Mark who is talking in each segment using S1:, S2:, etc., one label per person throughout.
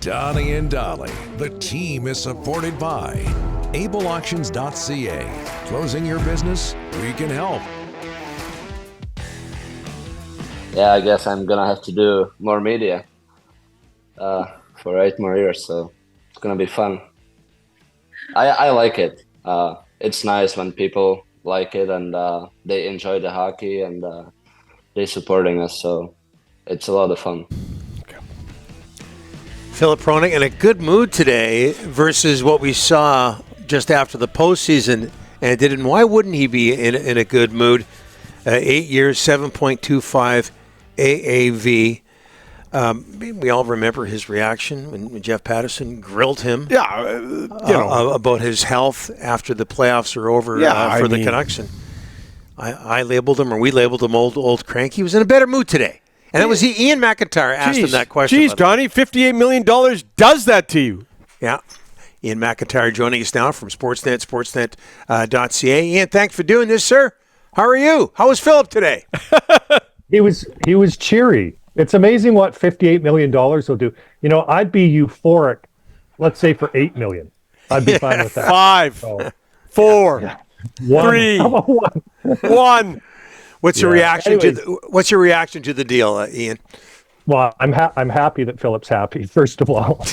S1: Donnie and Dolly. The team is supported by ableauctions.ca. Closing your business? We can help.
S2: Yeah, I guess I'm gonna have to do more media for 8 more years, so it's gonna be fun. I like it. It's nice when people like it and they enjoy the hockey and they're supporting us, so it's a lot of fun.
S3: Filip Hronek in a good mood today versus what we saw just after the postseason, and it didn't. Why wouldn't he be in a good mood? 8 years, 7.25 AAV. We all remember his reaction when Jeff Patterson grilled him about his health after the playoffs are over for the Canucks. And I labeled him, or we labeled him old crank. He was in a better mood today. And that was Iain MacIntyre asked him that question.
S4: Geez, Donnie, $58 million does that to you.
S3: Yeah. Iain MacIntyre joining us now from Sportsnet, sportsnet.ca. Iain, thanks for doing this, sir. How are you? How was Filip today?
S5: He was cheery. It's amazing what $58 million will do. You know, I'd be euphoric, let's say for $8 million. I'd be fine with that.
S4: 5, 4, 3, 1.
S3: What's your reaction to the deal, Iain?
S5: Well, I'm happy that Filip's happy, first of all.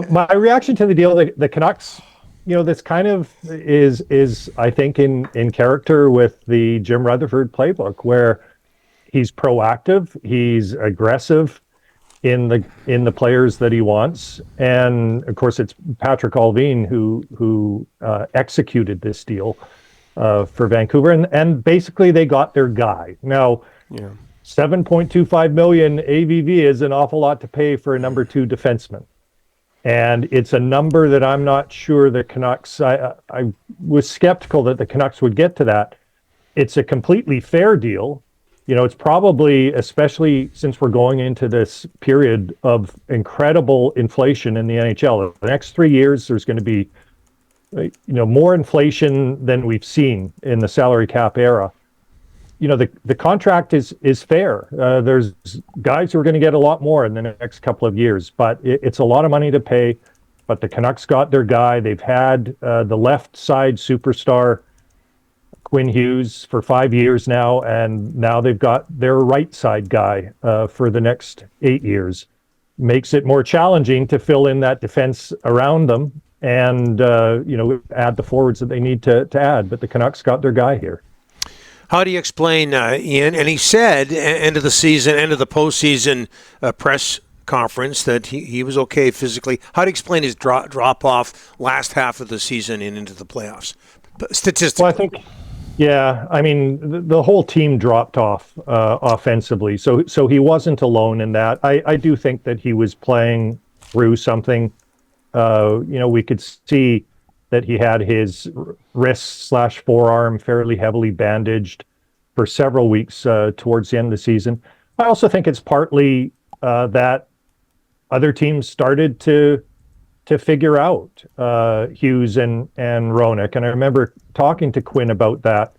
S5: My reaction to the deal, the Canucks, you know, this kind of is I think in character with the Jim Rutherford playbook, where he's proactive, he's aggressive in the players that he wants, and of course it's Patrick Allvin who executed this deal for Vancouver, and basically they got their guy. Now, 7.25 million AVV is an awful lot to pay for a number 2 defenseman, and it's a number that I'm not sure the Canucks. I was skeptical that the Canucks would get to that. It's a completely fair deal. You know, it's probably, especially since we're going into this period of incredible inflation in the NHL. The next 3 years, there's going to be more inflation than we've seen in the salary cap era. You know, the contract is fair. There's guys who are going to get a lot more in the next couple of years, but it's a lot of money to pay. But the Canucks got their guy. They've had the left side superstar Quinn Hughes for 5 years now, and now they've got their right side guy for the next 8 years. Makes it more challenging to fill in that defense around them, and add the forwards that they need to add. But the Canucks got their guy here.
S3: How do you explain, Iain? And he said, end of the postseason press conference, that he was okay physically. How do you explain his drop off last half of the season and into the playoffs? Statistically.
S5: Well, I think, I mean, the whole team dropped off offensively, so he wasn't alone in that. I do think that he was playing through something. We could see that he had his wrist/forearm fairly heavily bandaged for several weeks towards the end of the season. I also think it's partly that other teams started to figure out Hughes and Hronek. And I remember talking to Quinn about that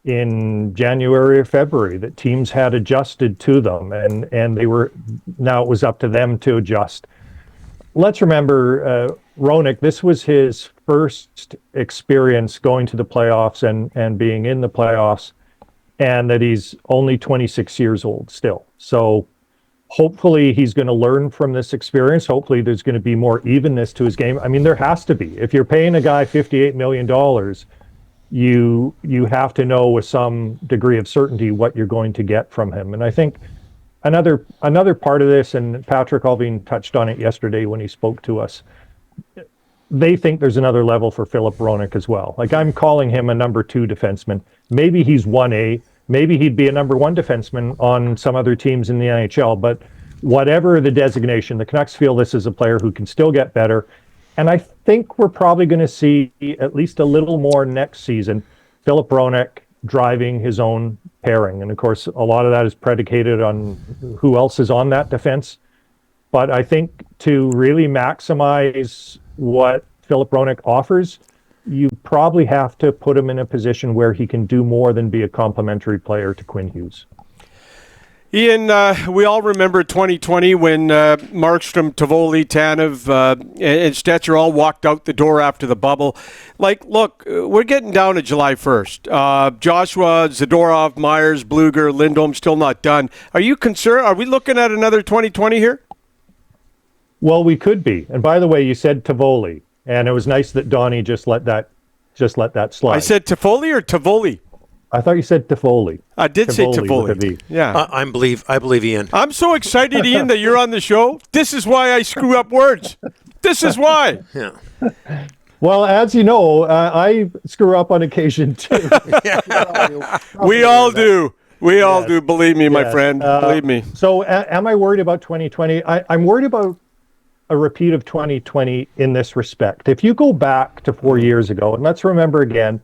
S5: in January or February, that teams had adjusted to them, and now it was up to them to adjust. Let's remember, Hronek, this was his first experience going to the playoffs and being in the playoffs, and that he's only 26 years old still. So hopefully he's going to learn from this experience. Hopefully there's going to be more evenness to his game. I mean, there has to be. If you're paying a guy $58 million, you have to know with some degree of certainty what you're going to get from him. And I think another part of this, and Patrick Allvin touched on it yesterday when he spoke to us, they think there's another level for Filip Hronek as well. Like, I'm calling him a number 2 defenseman. Maybe he's 1A. Maybe he'd be a number 1 defenseman on some other teams in the NHL. But whatever the designation, the Canucks feel this is a player who can still get better. And I think we're probably going to see at least a little more next season, Filip Hronek driving his own pairing. And of course, a lot of that is predicated on who else is on that defense. But I think to really maximize what Filip Hronek offers, you probably have to put him in a position where he can do more than be a complementary player to Quinn Hughes.
S4: Ian, we all remember 2020 when Markstrom, Toffoli, Tanev, and Stetzer all walked out the door after the bubble. Like, look, we're getting down to July 1st. Joshua, Zadorov, Myers, Bluger, Lindholm still not done. Are you concerned? Are we looking at another 2020 here?
S5: Well, we could be. And by the way, you said Toffoli, and it was nice that Donnie just let that slide.
S4: I said Toffoli or Tivoli?
S5: I thought you said Toffoli.
S4: I did say
S5: with a
S4: Tivoli.
S5: V.
S4: Yeah.
S3: I believe Ian.
S4: I'm so excited, Ian, that you're on the show. This is why I screw up words. This is why.
S3: Yeah.
S5: Well, as you know, I screw up on occasion too.
S4: We all do. We all do. Believe me, my friend. Believe me.
S5: So am I worried about 2020? I'm worried about a repeat of 2020 in this respect. If you go back to 4 years ago, and let's remember again,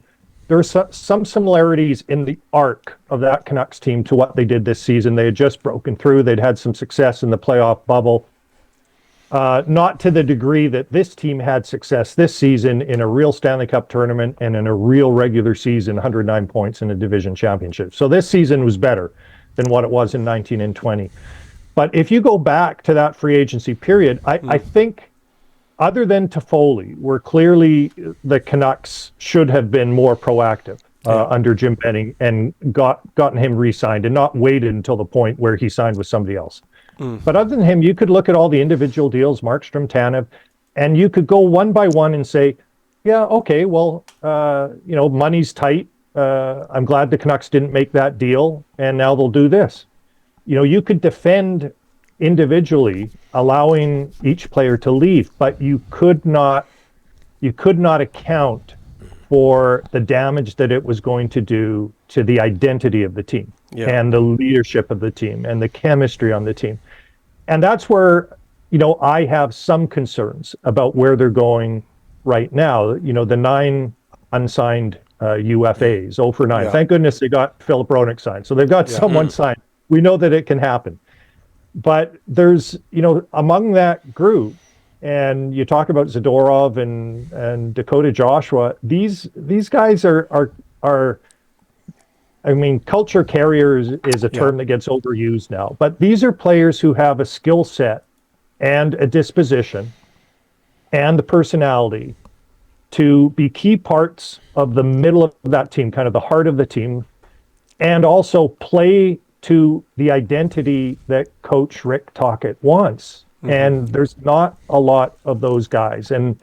S5: there are some similarities in the arc of that Canucks team to what they did this season. They had just broken through. They'd had some success in the playoff bubble. Not to the degree that this team had success this season in a real Stanley Cup tournament and in a real regular season, 109 points in a division championship. So this season was better than what it was in 19 and 20. But if you go back to that free agency period, I think other than Toffoli, where clearly the Canucks should have been more proactive under Jim Benning and gotten him re-signed and not waited until the point where he signed with somebody else. But other than him, you could look at all the individual deals, Markstrom, Tanev, and you could go one by one and say, yeah, okay, well, money's tight. I'm glad the Canucks didn't make that deal, and now they'll do this. You could defend individually allowing each player to leave, but you could not account for the damage that it was going to do to the identity of the team and the leadership of the team and the chemistry on the team. And that's where, I have some concerns about where they're going right now. The 9 unsigned UFAs, 0 for 9. Thank goodness they got Filip Hronek signed. So they've got someone signed. We know that it can happen. But there's, among that group, and you talk about Zadorov and Dakota Joshua, these guys are culture carriers is a term that gets overused now. But these are players who have a skill set and a disposition and the personality to be key parts of the middle of that team, kind of the heart of the team, and also play to the identity that Coach Rick Tocchet wants. And there's not a lot of those guys. And,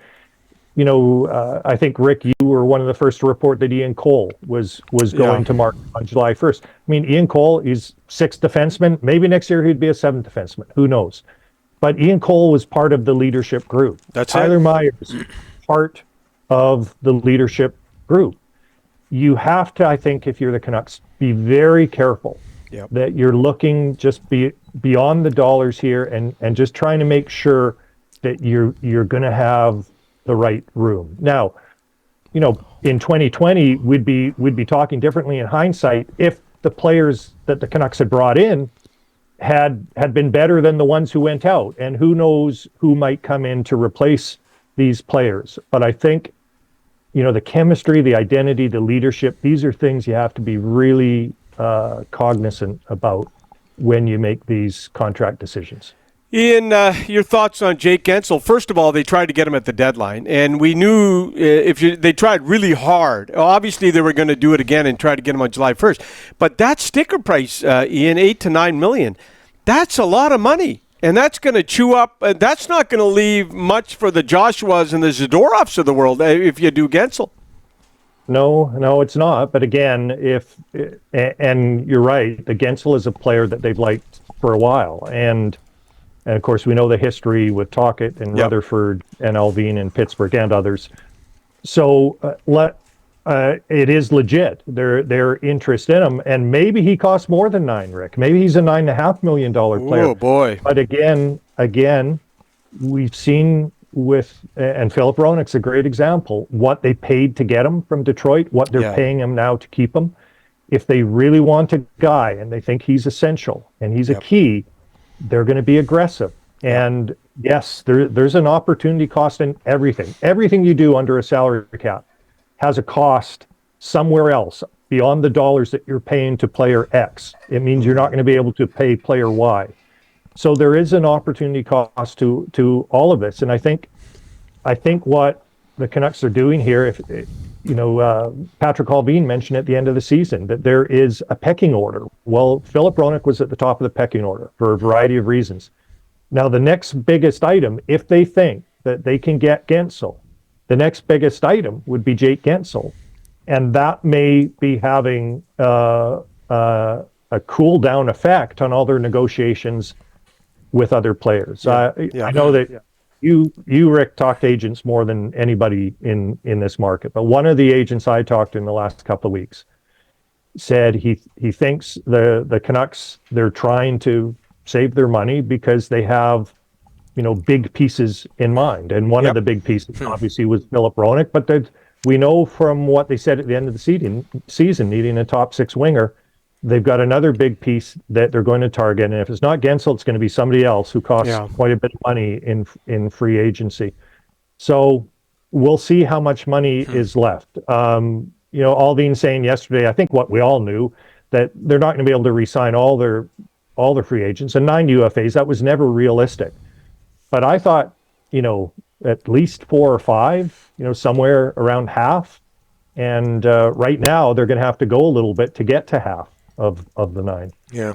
S5: I think, Rick, you were one of the first to report that Ian Cole was going to mark on July 1st. Ian Cole, he's 6th defenseman. Maybe next year he'd be a 7th defenseman. Who knows? But Ian Cole was part of the leadership group.
S4: That's
S5: Tyler Myers, part of the leadership group. You have to, I think, if you're the Canucks, be very careful that you're looking just beyond the dollars here and just trying to make sure that you're going to have the right room. Now, in 2020, we'd be talking differently in hindsight if the players that the Canucks had brought in had been better than the ones who went out, and who knows who might come in to replace these players. But I think, the chemistry, the identity, the leadership, these are things you have to be really cognizant about when you make these contract decisions.
S4: Ian, your thoughts on Jake Guentzel? First of all, they tried to get him at the deadline, and we knew they tried really hard. Obviously, they were going to do it again and try to get him on July 1st. But that sticker price, Ian, $8 to $9 million, that's a lot of money, and that's going to chew up. That's not going to leave much for the Joshuas and the Zadorovs of the world if you do Guentzel.
S5: No, it's not. But again, and you're right, the Guentzel is a player that they've liked for a while, and of course we know the history with Tocchet and Rutherford and Alvin and Pittsburgh and others. So it is legit. Their interest in him, and maybe he costs more than 9, Rick. Maybe he's a $9.5 million player.
S4: Oh boy!
S5: But again, we've seen and Filip Hronek's a great example, what they paid to get him from Detroit, what they're paying him now to keep him. If they really want a guy and they think he's essential and he's a key, they're going to be aggressive. And yes, there's an opportunity cost in everything. Everything you do under a salary cap has a cost somewhere else, beyond the dollars that you're paying to player X. It means you're not going to be able to pay player Y. So there is an opportunity cost to all of this. And I think what the Canucks are doing here, if Patrick Allvin mentioned at the end of the season that there is a pecking order. Well, Filip Hronek was at the top of the pecking order for a variety of reasons. Now, the next biggest item, if they think that they can get Guentzel, the next biggest item would be Jake Guentzel. And that may be having a cool down effect on all their negotiations with other players. I know that you, Rick, talked to agents more than anybody in this market. But one of the agents I talked to in the last couple of weeks said he thinks the Canucks, they're trying to save their money because they have, big pieces in mind. And one of the big pieces obviously was Filip Hronek, but we know from what they said at the end of the season, needing a top six winger, they've got another big piece that they're going to target. And if it's not Guentzel, it's going to be somebody else who costs quite a bit of money in free agency. So we'll see how much money is left. Allvin saying yesterday, I think what we all knew, that they're not going to be able to re-sign all their free agents. And 9 UFAs, that was never realistic. But I thought, at least 4 or 5, somewhere around half. And right now, they're going to have to go a little bit to get to half of the 9.
S3: Yeah,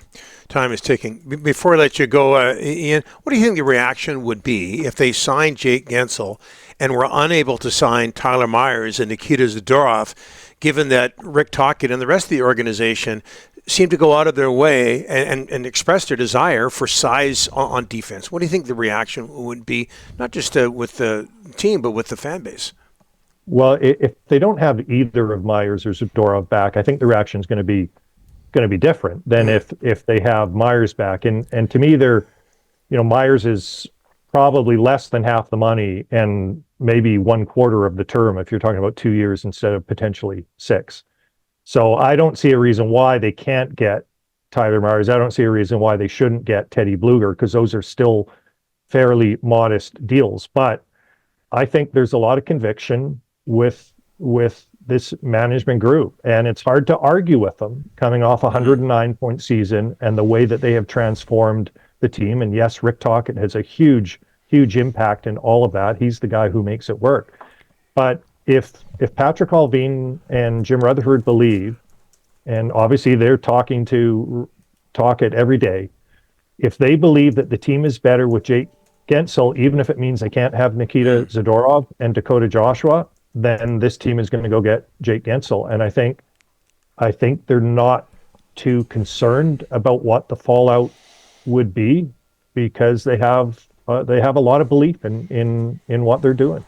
S3: time is ticking. Before I let you go, Iain, what do you think the reaction would be if they signed Jake Guentzel and were unable to sign Tyler Myers and Nikita Zadorov, given that Rick Tocchet and the rest of the organization seem to go out of their way and express their desire for size on defense? What do you think the reaction would be, not just with the team, but with the fan base?
S5: Well, if they don't have either of Myers or Zadorov back, I think the reaction is going to be different than if they have Myers back. And to me, Myers is probably less than half the money and maybe 1/4 of the term if you're talking about 2 years instead of potentially 6. So I don't see a reason why they can't get Tyler Myers. I don't see a reason why they shouldn't get Teddy Bluger, because those are still fairly modest deals. But I think there's a lot of conviction with this management group, and it's hard to argue with them coming off a 109-point season and the way that they have transformed the team. And yes, Rick Tocchet has a huge impact in all of that. He's the guy who makes it work. But if Patrick Allvin and Jim Rutherford believe, and obviously they're talking to Tocchet every day, if they believe that the team is better with Jake Guentzel, even if it means they can't have Nikita Zadorov and Dakota Joshua, then this team is going to go get Jake Guentzel. And I think they're not too concerned about what the fallout would be, because they have a lot of belief in what they're doing.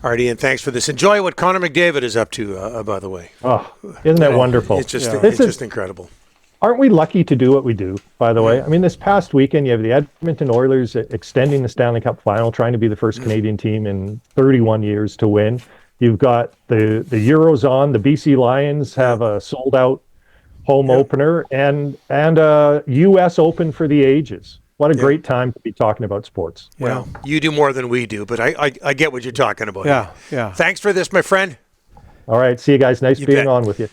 S3: All right, Iain, thanks for this. Enjoy what Connor McDavid is up to, by the way.
S5: Oh, isn't that wonderful?
S3: It's just incredible.
S5: Aren't we lucky to do what we do, by the way? I mean, this past weekend, you have the Edmonton Oilers extending the Stanley Cup final, trying to be the first Canadian team in 31 years to win. You've got the Euros on. The BC Lions have a sold-out home opener and a U.S. Open for the ages. What a great time to be talking about sports.
S3: Well, you do more than we do, but I get what you're talking about.
S4: Yeah.
S3: Thanks for this, my friend.
S5: All right. See you guys. Nice being on with you.